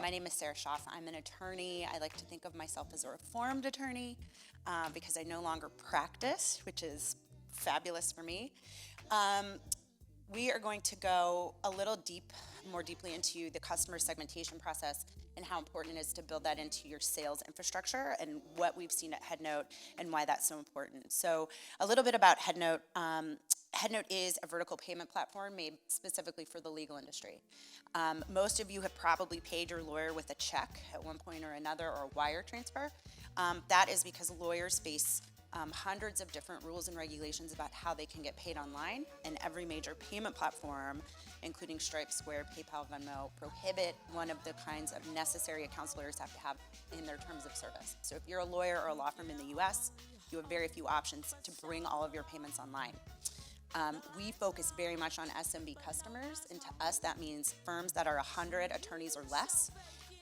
My name is Schaaf. I'm an attorney. I like to think of myself as a reformed attorney because I no longer practice, which is fabulous for me. We are going to go a little more deeply into the customer segmentation process and how important it is to build that into your sales infrastructure and what we've seen at Headnote and why that's so important. So a little bit about Headnote. Headnote is a vertical payment platform made specifically for the legal industry. Most of you have probably paid your lawyer with a check at one point or another, or a wire transfer. That is because lawyers face hundreds of different rules and regulations about how they can get paid online, and every major payment platform, including Stripe, Square, PayPal, Venmo, prohibit one of the kinds of necessary accounts lawyers have to have in their terms of service. So if you're a lawyer or a law firm in the US, you have very few options to bring all of your payments online. We focus very much on SMB customers, and to us that means firms that are 100 attorneys or less.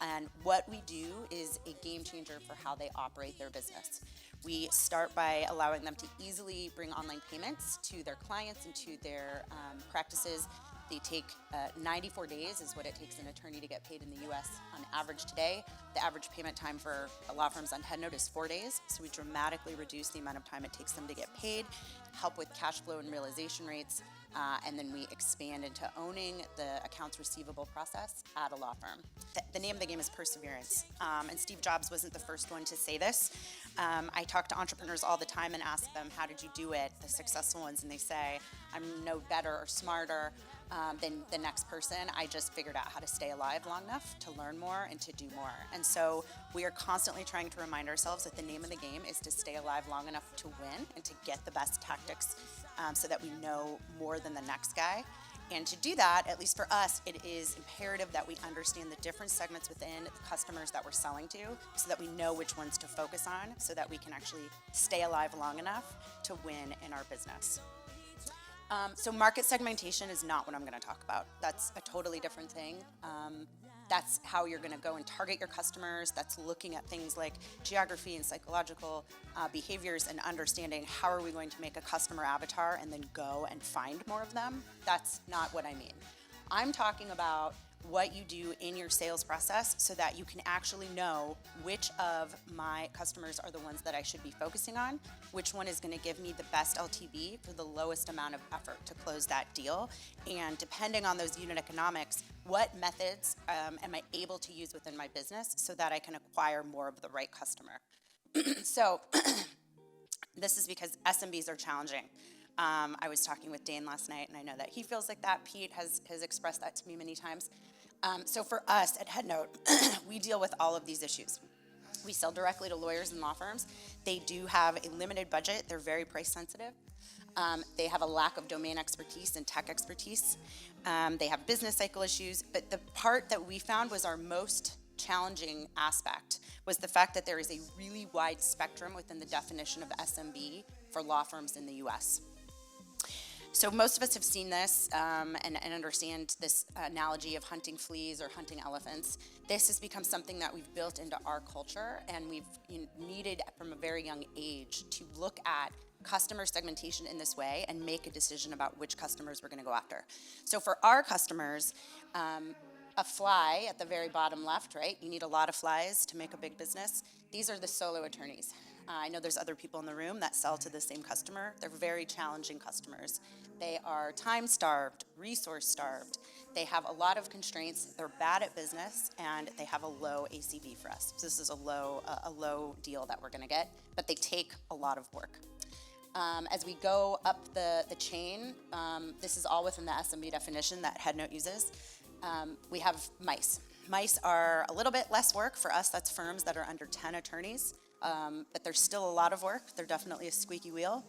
And what we do is a game changer for how they operate their business. We start by allowing them to easily bring online payments to their clients and to their practices. They take 94 days is what it takes an attorney to get paid in the US on average today. The average payment time for law firms on Headnote is 4 days, so we dramatically reduce the amount of time it takes them to get paid, help with cash flow and realization rates, and then we expand into owning the accounts receivable process at a law firm. The name of the game is perseverance, and Steve Jobs wasn't the first one to say this. I talk to entrepreneurs all the time and ask them, how did you do it, the successful ones, and they say, I'm no better or smarter than the next person. I just figured out how to stay alive long enough to learn more and to do more. And so we are constantly trying to remind ourselves that the name of the game is to stay alive long enough to win and to get the best tactics so that we know more than the next guy. And to do that, at least for us, it is imperative that we understand the different segments within the customers that we're selling to so that we know which ones to focus on so that we can actually stay alive long enough to win in our business. So market segmentation is not what I'm going to talk about. That's a totally different thing. That's how you're going to go and target your customers. That's looking at things like geography and psychological behaviors and understanding how are we going to make a customer avatar and then go and find more of them. That's not what I mean. I'm talking about what you do in your sales process so that you can actually know which of my customers are the ones that I should be focusing on, which one is going to give me the best LTV for the lowest amount of effort to close that deal, and depending on those unit economics, what methods am I able to use within my business so that I can acquire more of the right customer. So this is because SMBs are challenging. I was talking with Dane last night, and I know that he feels like that. Pete has expressed that to me many times. So for us at Headnote, we deal with all of these issues. We sell directly to lawyers and law firms. They do have a limited budget. They're very price sensitive. They have a lack of domain expertise and tech expertise. They have business cycle issues. But the part that we found was our most challenging aspect was the fact that there is a really wide spectrum within the definition of SMB for law firms in the US. So most of us have seen this and understand this analogy of hunting fleas or hunting elephants. This has become something that we've built into our culture, and we've needed from a very young age to look at customer segmentation in this way and make a decision about which customers we're going to go after. So for our customers, a fly at the very bottom left, right? You need a lot of flies to make a big business. These are the solo attorneys. I know there's other people in the room that sell to the same customer. They're very challenging customers. They are time-starved, resource-starved. They have a lot of constraints. They're bad at business, and they have a low ACV for us. So this is a low deal that we're going to get, but they take a lot of work. As we go up the chain, this is all within the SMB definition that Headnote uses. We have mice. Mice are a little bit less work for us. That's firms that are under 10 attorneys. But there's still a lot of work. They're definitely a squeaky wheel.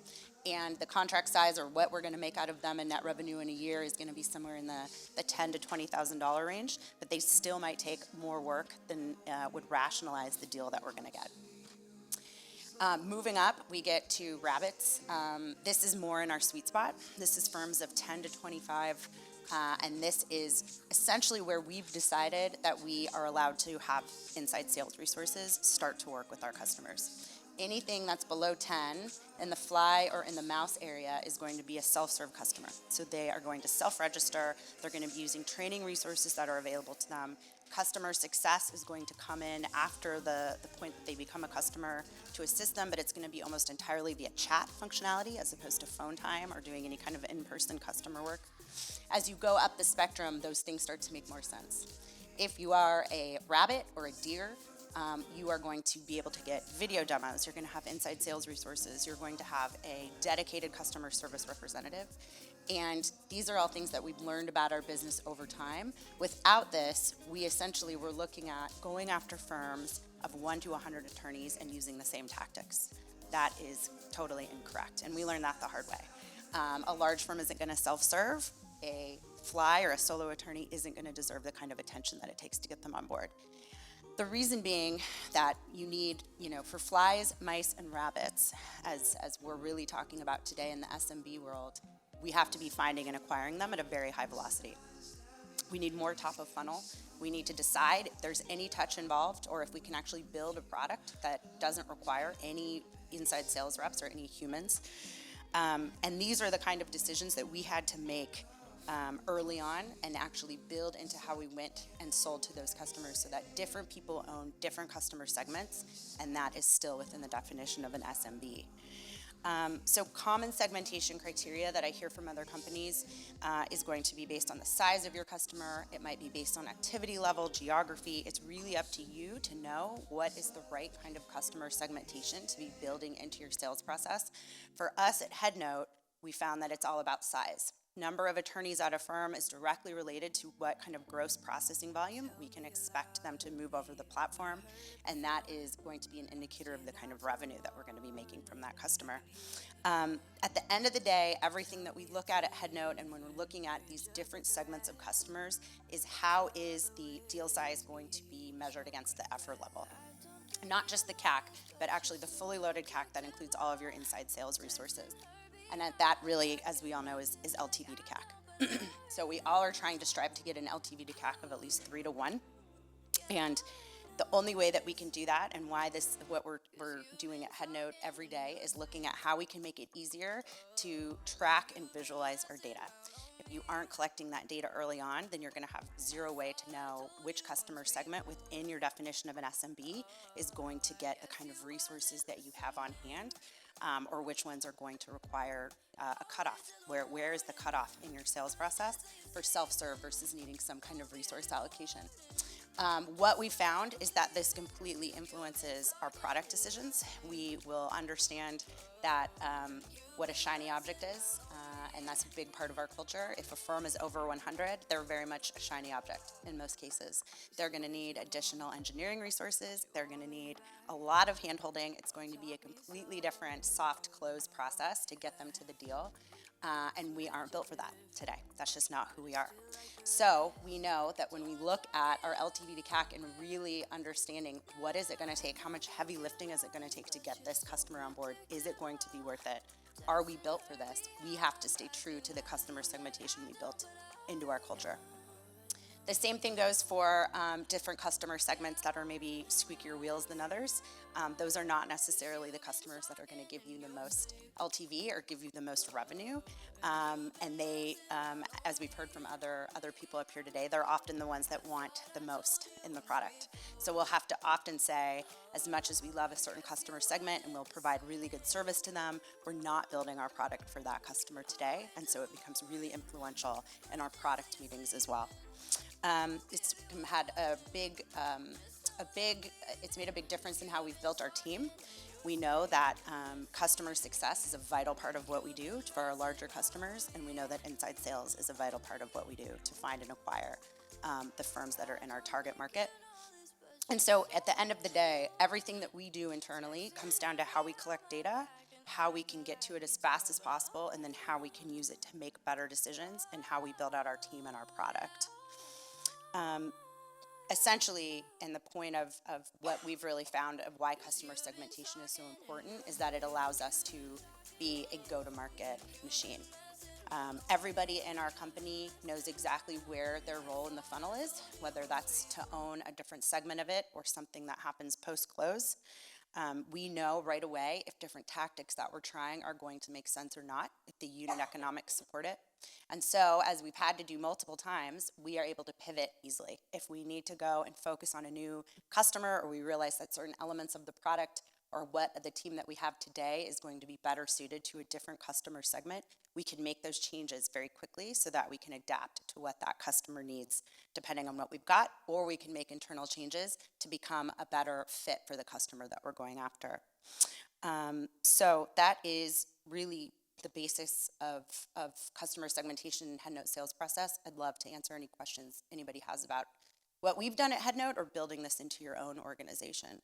And the contract size, or what we're going to make out of them in net revenue in a year, is going to be somewhere in the $10,000 to $20,000 range. But they still might take more work than would rationalize the deal that we're going to get. Moving up, we get to rabbits. This is more in our sweet spot. This is firms of 10 to 25. And this is essentially where we've decided that we are allowed to have inside sales resources start to work with our customers. Anything that's below 10 in the fly or in the mouse area is going to be a self-serve customer. So they are going to self-register. They're going to be using training resources that are available to them. customer success is going to come in after the point that they become a customer to assist them, but it's going to be almost entirely via chat functionality as opposed to phone time or doing any kind of in-person customer work. As you go up the spectrum, those things start to make more sense. If you are a rabbit or a deer, you are going to be able to get video demos. You're going to have inside sales resources. You're going to have a dedicated customer service representative. And these are all things that we've learned about our business over time. Without this, we essentially were looking at going after firms of 1 to 100 attorneys and using the same tactics. That is totally incorrect, and we learned that the hard way. A large firm isn't going to self-serve. A fly or a solo attorney isn't going to deserve the kind of attention that it takes to get them on board. The reason being that you need, for flies, mice, and rabbits, as we're really talking about today in the SMB world, we have to be finding and acquiring them at a very high velocity. We need more top of funnel. We need to decide if there's any touch involved or if we can actually build a product that doesn't require any inside sales reps or any humans. And these are the kind of decisions that we had to make early on and actually build into how we went and sold to those customers so that different people own different customer segments, and that is still within the definition of an SMB. So common segmentation criteria that I hear from other companies is going to be based on the size of your customer. It might be based on activity level, geography. It's really up to you to know what is the right kind of customer segmentation to be building into your sales process. For us at Headnote, we found that it's all about size. Number of attorneys at a firm is directly related to what kind of gross processing volume we can expect them to move over the platform, and that is going to be an indicator of the kind of revenue that we're going to be making from that customer. At the end of the day, everything that we look at Headnote and when we're looking at these different segments of customers is how is the deal size going to be measured against the effort level. Not just the CAC, but actually the fully loaded CAC that includes all of your inside sales resources. And that really, as we all know, is LTV to CAC. So we all are trying to strive to get an LTV to CAC of at least 3 to 1. And the only way that we can do that, and why what we're doing at Headnote every day, is looking at how we can make it easier to track and visualize our data. If you aren't collecting that data early on, then you're going to have zero way to know which customer segment within your definition of an SMB is going to get the kind of resources that you have on hand. Or which ones are going to require a cutoff. Where is the cutoff in your sales process for self-serve versus needing some kind of resource allocation? What we found is that this completely influences our product decisions. We will understand that what a shiny object is, and that's a big part of our culture. If a firm is over 100, they're very much a shiny object in most cases. They're going to need additional engineering resources. They're going to need a lot of hand-holding. It's going to be a completely different soft close process to get them to the deal. And we aren't built for that today. That's just not who we are. So we know that when we look at our LTV to CAC and really understanding what is it going to take, how much heavy lifting is it going to take to get this customer on board, is it going to be worth it? Are we built for this? We have to stay true to the customer segmentation we built into our culture. The same thing goes for different customer segments that are maybe squeakier wheels than others. Those are not necessarily the customers that are going to give you the most LTV or give you the most revenue. And they, as we've heard from other people up here today, they're often the ones that want the most in the product. So we'll have to often say, as much as we love a certain customer segment and we'll provide really good service to them, we're not building our product for that customer today. And so it becomes really influential in our product meetings as well. It's had it's made a big difference in how we've built our team. We know that customer success is a vital part of what we do for our larger customers, and we know that inside sales is a vital part of what we do to find and acquire the firms that are in our target market. And so at the end of the day, everything that we do internally comes down to how we collect data, how we can get to it as fast as possible, and then how we can use it to make better decisions and how we build out our team and our product. Essentially, and the point of what we've really found of why customer segmentation is so important is that it allows us to be a go-to-market machine. Everybody in our company knows exactly where their role in the funnel is, whether that's to own a different segment of it or something that happens post-close. We know right away if different tactics that we're trying are going to make sense or not, if the unit economics support it. And so, as we've had to do multiple times, we are able to pivot easily. If we need to go and focus on a new customer, or we realize that certain elements of the product or what the team that we have today is going to be better suited to a different customer segment, we can make those changes very quickly so that we can adapt to what that customer needs depending on what we've got, or we can make internal changes to become a better fit for the customer that we're going after. So that is really the basis of customer segmentation and Headnote sales process. I'd love to answer any questions anybody has about what we've done at Headnote or building this into your own organization.